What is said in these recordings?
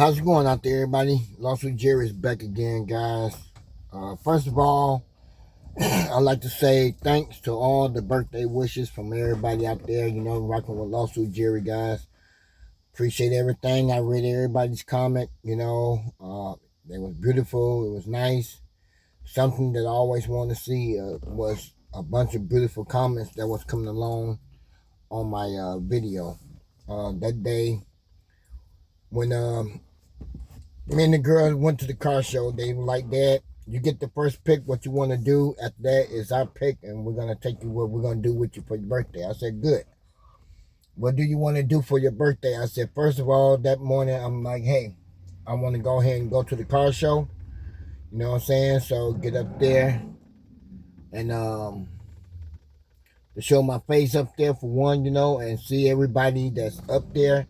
How's it going out there, everybody? Lawsuit Jerry is back again, guys. First of all, I'd like to say thanks to all the birthday wishes from everybody out there, rocking with Lawsuit Jerry, guys. Appreciate everything. I read everybody's comment, it was beautiful, it was nice. Something that I always wanted to see was a bunch of beautiful comments that was coming along on my video. That day when me and the girls went to the car show. They were like, "Dad, you get the first pick. What you want to do after that is our pick, and we're gonna take you what we're gonna do with you for your birthday." I said, "Good. What do you want to do for your birthday?" I said, "First of all, that morning I'm like, hey, I want to go ahead and go to the car show. You know what I'm saying? So get up there and to show my face up there for one, and see everybody that's up there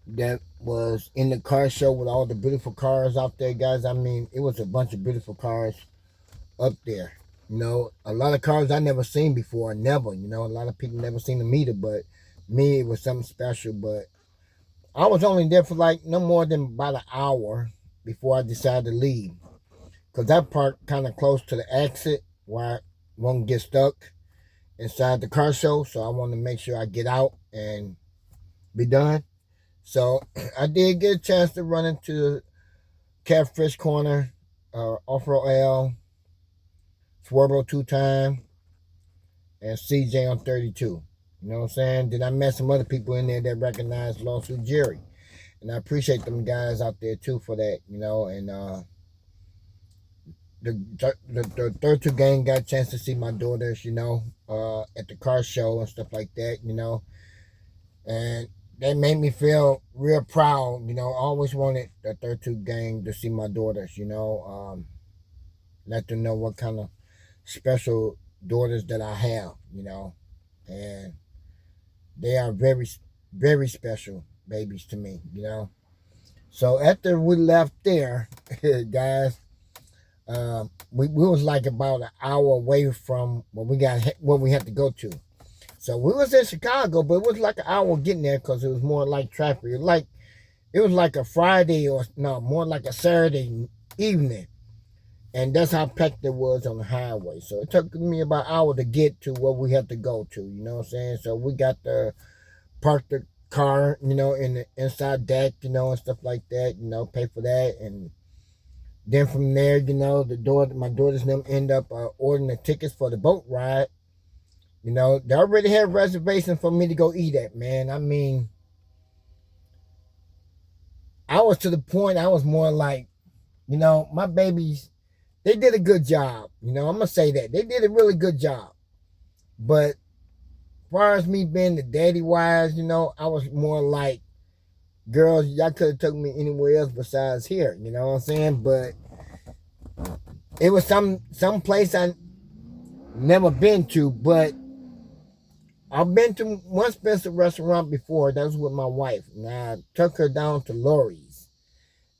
that was in the car show with all the beautiful cars out there, guys. I mean, it was a bunch of beautiful cars up there. A lot of cars I never seen before, never. A lot of people never seen them either, but me, it was something special. But I was only there for like no more than about an hour before I decided to leave, because I parked kind of close to the exit where I won't get stuck inside the car show. So I wanted to make sure I get out and be done. So I did get a chance to run into Catfish Corner, Off-Road L, Swervo 2 time, and CJ on 32. You know what I'm saying? Then I met some other people in there that recognized Lawsuit Jerry. And I appreciate them guys out there too for that, and the 32 gang got a chance to see my daughters, at the car show and stuff like that, and that made me feel real proud. I always wanted the 32 gang to see my daughters, let them know what kind of special daughters that I have, and they are very, very special babies to me. So after we left there, guys, we was like about an hour away from what we had to go to. So we was in Chicago, but it was like an hour getting there because it was more like traffic. It was like a Friday or no, more like a Saturday evening. And that's how packed it was on the highway. So it took me about an hour to get to where we had to go to, you know what I'm saying? So we got to park the car, in the inside deck, and stuff like that, pay for that. And then from there, my daughters and them end up ordering the tickets for the boat ride. They already had reservations for me to go eat at, man. I mean, I was to the point, I was more like, my babies, they did a good job. I'm going to say that. They did a really good job. But as far as me being the daddy-wise, I was more like, girls, y'all could have took me anywhere else besides here. You know what I'm saying? But it was some place I never been to, but I've been to one special restaurant before. That was with my wife. And I took her down to Lori's.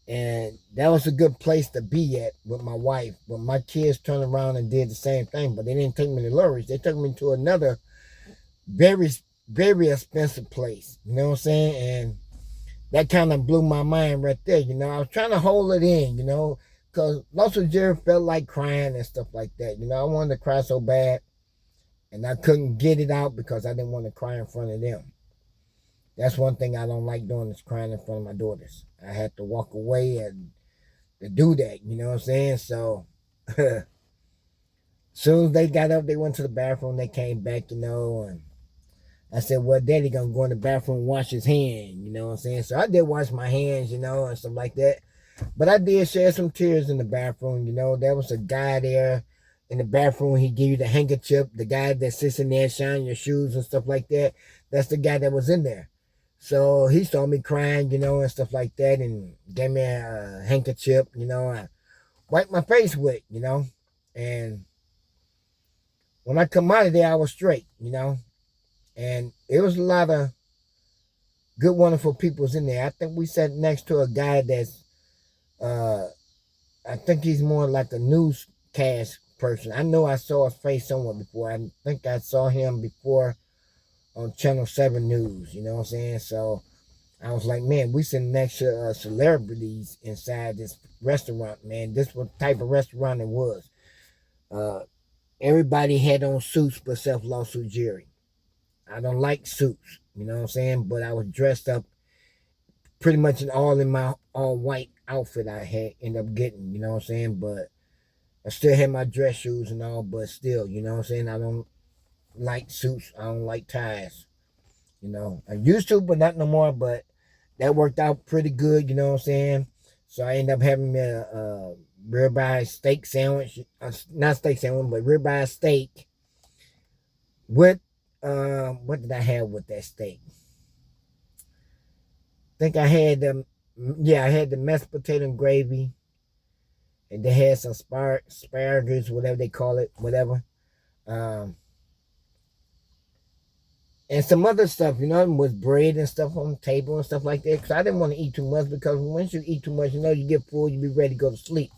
And that was a good place to be at with my wife. But my kids turned around and did the same thing. But they didn't take me to Lori's. They took me to another very, very expensive place. You know what I'm saying? And that kind of blew my mind right there. I was trying to hold it in, because Lawsuit Jerry felt like crying and stuff like that. I wanted to cry so bad. And I couldn't get it out because I didn't want to cry in front of them. That's one thing I don't like doing, is crying in front of my daughters. I had to walk away and to do that, you know what I'm saying? So, as soon as they got up, they went to the bathroom, they came back, and I said, well, Daddy gonna go in the bathroom and wash his hands, you know what I'm saying? So I did wash my hands, and stuff like that. But I did shed some tears in the bathroom, There was a guy there in the bathroom. He give you the handkerchief. The guy that sits in there shining your shoes and stuff like that, that's the guy that was in there. So he saw me crying, and stuff like that, and gave me a handkerchief, I wiped my face with, and when I come out of there, I was straight, and it was a lot of good, wonderful peoples in there. I think we sat next to a guy that's, I think he's more like a newscast person. I know I saw his face somewhere before. I think I saw him before on Channel 7 News, you know what I'm saying? So I was like, man, we sitting next to celebrities inside this restaurant, man. This was the type of restaurant it was. Uh, Everybody had on suits but self lawsuit Jerry. I don't like suits, you know what I'm saying? But I was dressed up pretty much in my all white outfit I had ended up getting, you know what I'm saying? But I still had my dress shoes and all, but still, you know what I'm saying? I don't like suits. I don't like ties. You know, I used to, but not no more. But that worked out pretty good. You know what I'm saying? So I ended up having me a ribeye steak sandwich, not steak sandwich, but ribeye steak with what did I have with that steak? I think I had I had the mashed potato and gravy, and they had some asparagus, whatever they call it, whatever. Um, and some other stuff, you know, with bread and stuff on the table and stuff like that. Because I didn't want to eat too much because once you eat too much, you know, you get full, you be ready to go to sleep.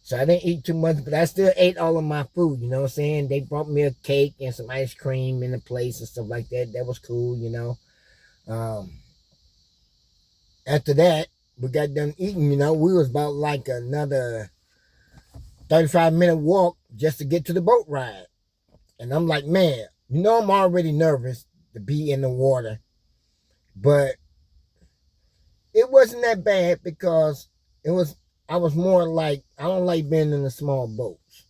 So I didn't eat too much, but I still ate all of my food, you know what I'm saying? They brought me a cake and some ice cream in the place and stuff like that. That was cool, you know. Um, After that, we got done eating, you know, we was about like another 35-minute walk just to get to the boat ride. And I'm like, man, you know, I'm already nervous to be in the water, but it wasn't that bad because I was more like, I don't like being in the small boats.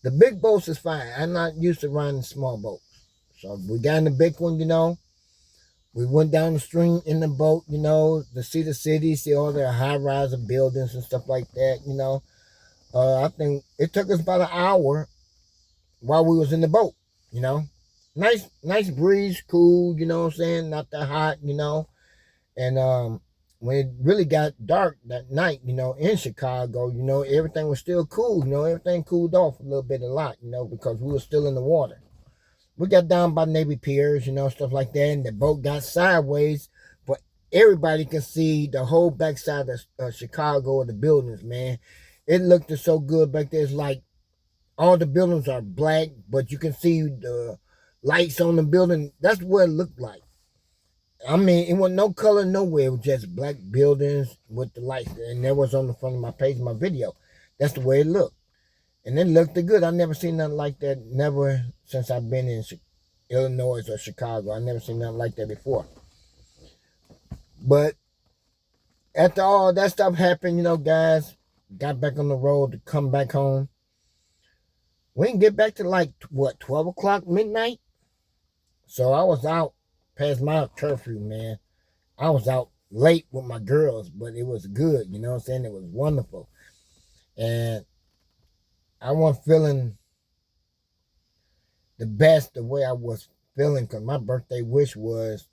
The big boats is fine. I'm not used to riding small boats. So we got in the big one, you know. We went down the stream in the boat, you know, to see the city, see all the high-rise buildings and stuff like that, you know. I think it took us about an hour while we was in the boat, you know. Nice breeze, cool, you know what I'm saying? Not that hot, you know. And when it really got dark that night, you know, in Chicago, you know, everything was still cool, you know, everything cooled off a little bit, a lot, you know, because we were still in the water. We got down by Navy Piers, you know, stuff like that, and the boat got sideways, but everybody can see the whole backside of Chicago or the buildings, man. It looked so good back there. It's like all the buildings are black, but you can see the lights on the building. That's what it looked like. I mean, it was no color nowhere. It was just black buildings with the lights. And that was on the front of my page, my video. That's the way it looked. And it looked good. I never seen nothing like that. Never since I've been in Illinois or Chicago. I never seen nothing like that before. But after all that stuff happened, you know, guys, got back on the road to come back home. We didn't get back to like, what, 12 o'clock, midnight? So I was out past my curfew, man. I was out late with my girls, but it was good, you know what I'm saying? It was wonderful. And I wasn't feeling the best the way I was feeling because my birthday wish was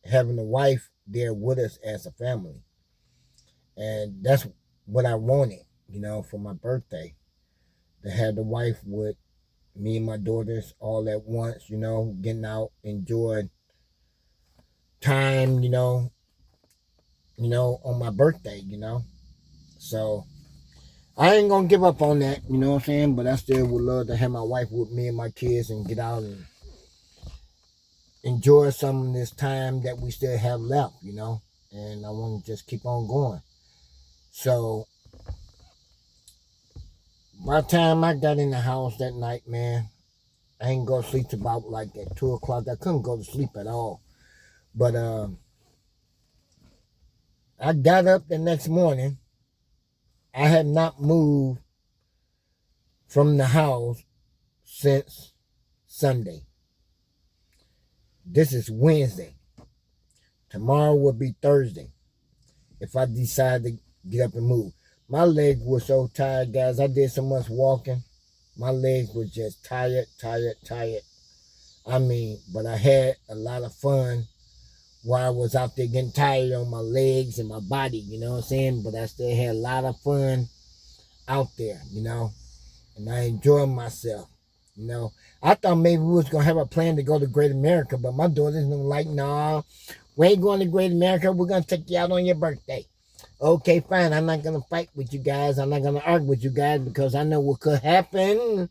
having a wife there with us as a family. And that's what I wanted, you know, for my birthday. To have the wife with me and my daughters all at once, you know, getting out, enjoying time, you know, on my birthday, you know. So I ain't gonna give up on that, you know what I'm saying? But I still would love to have my wife with me and my kids and get out and enjoy some of this time that we still have left, you know. And I want to just keep on going. So by the time I got in the house that night, man, I ain't go to sleep till about like at 2 o'clock. I couldn't go to sleep at all. But I got up the next morning. I had not moved from the house since Sunday. This is Wednesday. Tomorrow will be Thursday if I decide to get up and move. My legs were so tired, guys. I did so much walking. My legs were just tired. I mean, but I had a lot of fun while I was out there getting tired on my legs and my body, you know what I'm saying? But I still had a lot of fun out there, you know, and I enjoyed myself, you know. I thought maybe we was going to have a plan to go to Great America, but my daughters were like, nah, we ain't going to Great America. We're going to take you out on your birthday. Okay, fine. I'm not going to fight with you guys. I'm not going to argue with you guys because I know what could happen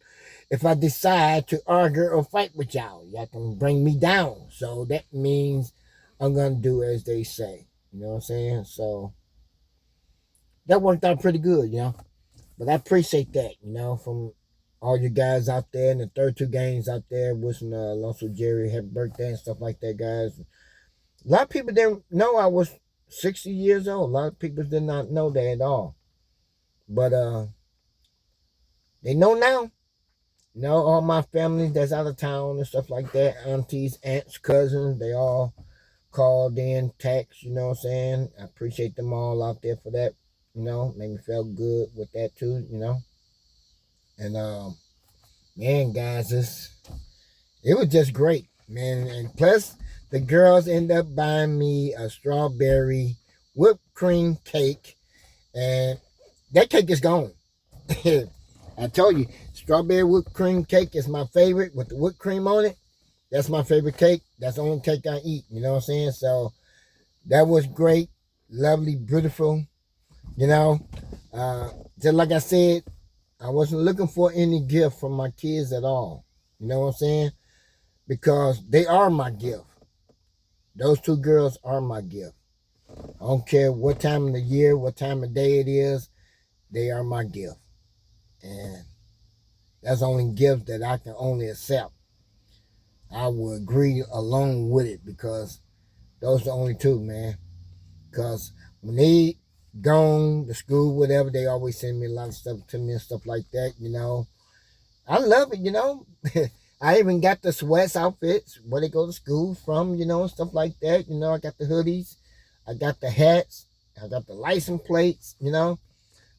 if I decide to argue or fight with y'all. Y'all can bring me down. So that means I'm going to do as they say. You know what I'm saying? So that worked out pretty good, you know. But I appreciate that, you know, from all you guys out there in the 32 games out there wishing Alonso Jerry happy birthday and stuff like that, guys. A lot of people didn't know I was 60 years old. A lot of people did not know that at all. But they know now. You know, all my family that's out of town and stuff like that, aunties, aunts, cousins, they all called in, text, you know what I'm saying? I appreciate them all out there for that, you know, made me feel good with that too, you know. And man, guys, it was just great, man. And plus the girls end up buying me a strawberry whipped cream cake, and that cake is gone. I told you, strawberry whipped cream cake is my favorite with the whipped cream on it. That's my favorite cake. That's the only cake I eat. You know what I'm saying? So that was great, lovely, beautiful. You know, just like I said, I wasn't looking for any gift from my kids at all. You know what I'm saying? Because they are my gift. Those two girls are my gift. I don't care what time of the year, what time of day it is, they are my gift. And that's the only gift that I can only accept. I will agree along with it because those are the only two, man. Because when they gone to school, whatever, they always send me a lot of stuff to me and stuff like that, you know. I love it, you know. I even got the sweats outfits where they go to school from, you know, and stuff like that. You know, I got the hoodies, I got the hats, I got the license plates, you know.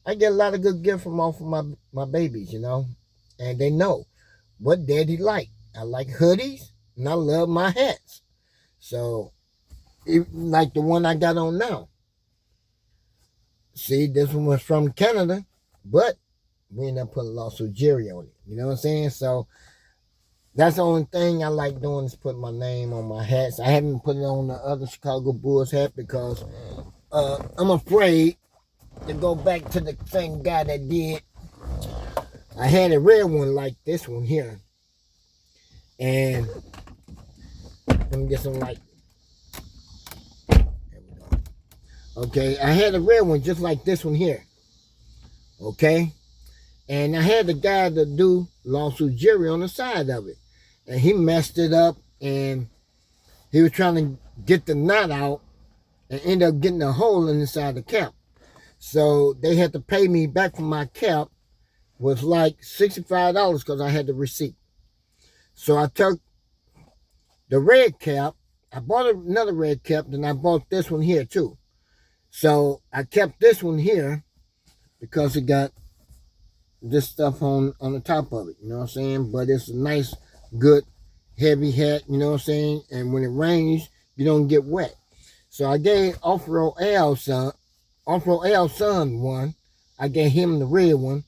I get a lot of good gifts from all of my babies, you know. And they know what daddy like. I like hoodies and I love my hats. So, like the one I got on now. See, this one was from Canada, but we ended up putting Lost Jerry on it. You know what I'm saying? So, that's the only thing I like doing is putting my name on my hats. I haven't put it on the other Chicago Bulls hat because I'm afraid to go back to the same guy that did. I had a red one like this one here. And let me get some light. There we go. Okay, I had a red one just like this one here. Okay? And I had the guy to do Lawsuit Jerry on the side of it. And he messed it up and he was trying to get the knot out and ended up getting a hole inside the cap. So they had to pay me back for my cap, was like $65 because I had the receipt. So I took the red cap, I bought another red cap, then I bought this one here too. So I kept this one here because it got this stuff on the top of it, you know what I'm saying? But it's a nice, good, heavy hat, you know what I'm saying? And when it rains, you don't get wet. So I gave Off-Road Al's son one. I gave him the red one,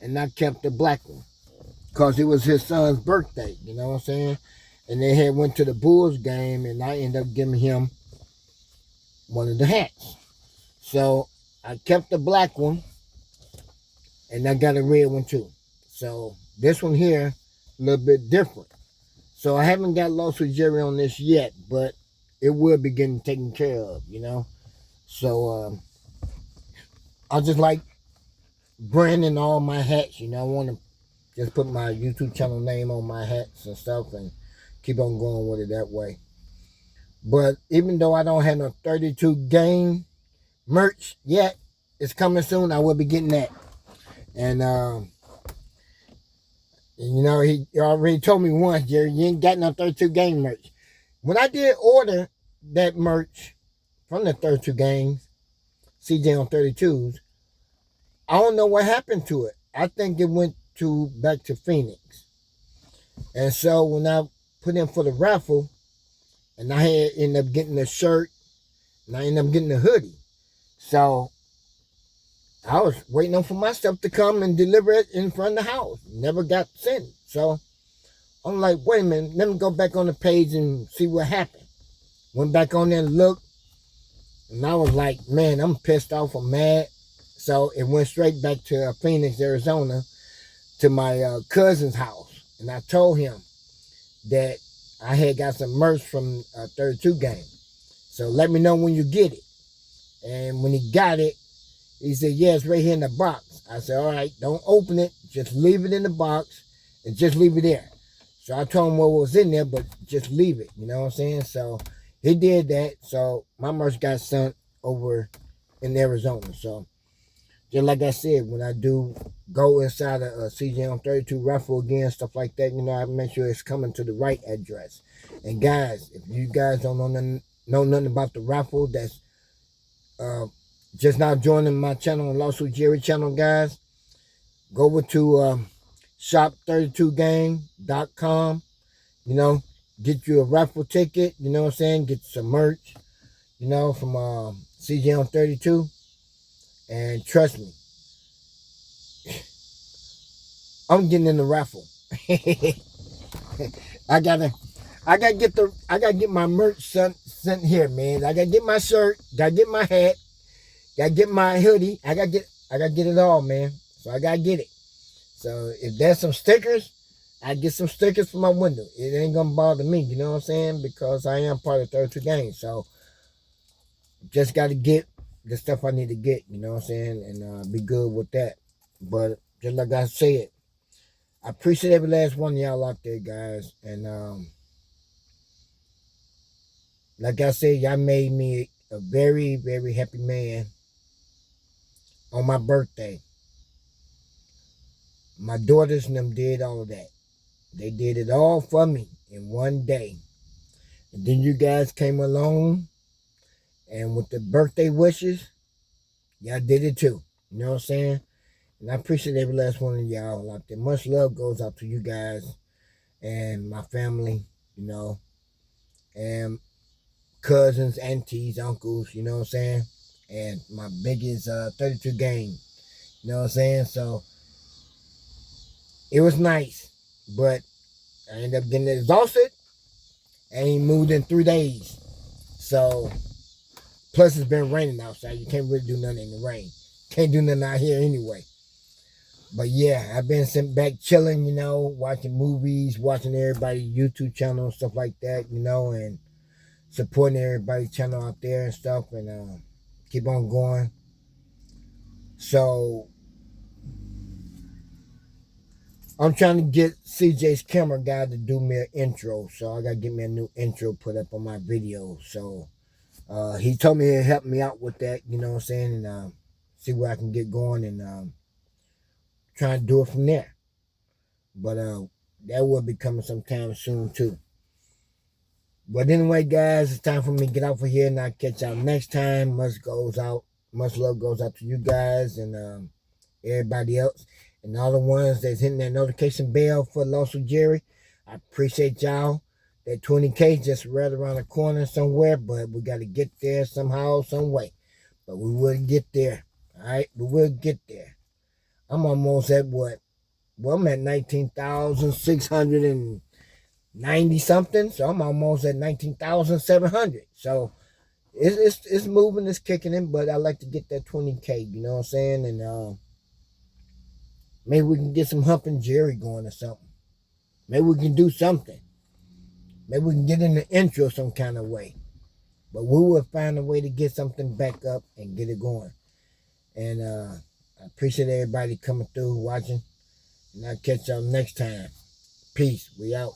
and I kept the black one because it was his son's birthday, you know what I'm saying? And they had went to the Bulls game, and I ended up giving him one of the hats. So I kept the black one, and I got a red one too. So this one here, a little bit different. So I haven't got Lost with Jerry on this yet, but it will be getting taken care of, you know. So I just like branding all my hats, you know. I want to just put my YouTube channel name on my hats and stuff and keep on going with it that way. But even though I don't have no 32 game merch yet, it's coming soon. I will be getting that. And you know, he already told me once, Jerry, you ain't got no 32 game merch. When I did order that merch from the 32 games, CJ on 32s, I don't know what happened to it. I think it went back to Phoenix. And so when I put in for the raffle, and I ended up getting the shirt, and I ended up getting the hoodie. So I was waiting on for my stuff to come and deliver it in front of the house. Never got sent. So I'm like, wait a minute, let me go back on the page and see what happened. Went back on there and looked, and I was like, man, I'm pissed off, I'm mad. So it went straight back to Phoenix, Arizona, to my cousin's house. And I told him that I had got some merch from 32 game. So let me know when you get it. And when he got it, he said, yeah, it's right here in the box. I said, all right, don't open it. Just leave it in the box and just leave it there. So I told him what was in there, but just leave it. You know what I'm saying? So he did that. So my merch got sent over in Arizona. So just like I said, when I do go inside a CJ 32 raffle again, stuff like that, I make sure it's coming to the right address. And guys, if you guys don't know nothing about the raffle, that's just now joining my channel, Lawsuit Jerry channel, guys, go over to shop32gang.com, get you a raffle ticket, you know what I'm saying, get some merch, from CJ 32, and trust me, I'm getting in the raffle. I gotta get my merch sent here, man. I gotta get my shirt, gotta get my hat, gotta get my hoodie. I gotta get it all, man. So I gotta get it. So if there's some stickers, I get some stickers for my window. It ain't gonna bother me, you know what I'm saying? Because I am part of 32 Gang. So just gotta get the stuff I need to get, you know what I'm saying? And be good with that. But just like I said, I appreciate every last one of y'all out there, guys. And like I said, y'all made me a very, very happy man on my birthday. My daughters and them did all of that. They did it all for me in one day. And then you guys came along, and with the birthday wishes, y'all did it too. You know what I'm saying? And I appreciate every last one of y'all out there. Much love goes out to you guys and my family, and cousins, aunties, uncles, you know what I'm saying? And my biggest 32 Gang, you know what I'm saying? So it was nice, but I ended up getting exhausted and he moved in 3 days. So, plus it's been raining outside. You can't really do nothing in the rain. Can't do nothing out here anyway. But yeah, I've been sitting back chilling, watching movies, watching everybody's YouTube channel and stuff like that, and supporting everybody's channel out there and stuff, and keep on going. So I'm trying to get CJ's camera guy to do me an intro. So I got to get me a new intro put up on my video. So he told me he'll help me out with that, you know what I'm saying, and see where I can get going and try to do it from there. But that will be coming sometime soon too. But anyway, guys, it's time for me to get out of here, and I'll catch y'all next time. Much love goes out to you guys and everybody else. And all the ones that's hitting that notification bell for Lawsuit Jerry, I appreciate y'all. That 20K just right around the corner somewhere, but we got to get there somehow, some way. But we will get there. All right, we will get there. I'm almost at what? Well, I'm at 19,690 something, so I'm almost at 19,700. So it's moving, it's kicking in, but I like to get that 20K. You know what I'm saying? And maybe we can get some humping Jerry going or something. Maybe we can do something. Maybe we can get in the intro some kind of way. But we will find a way to get something back up and get it going. And I appreciate everybody coming through, watching. And I'll catch y'all next time. Peace. We out.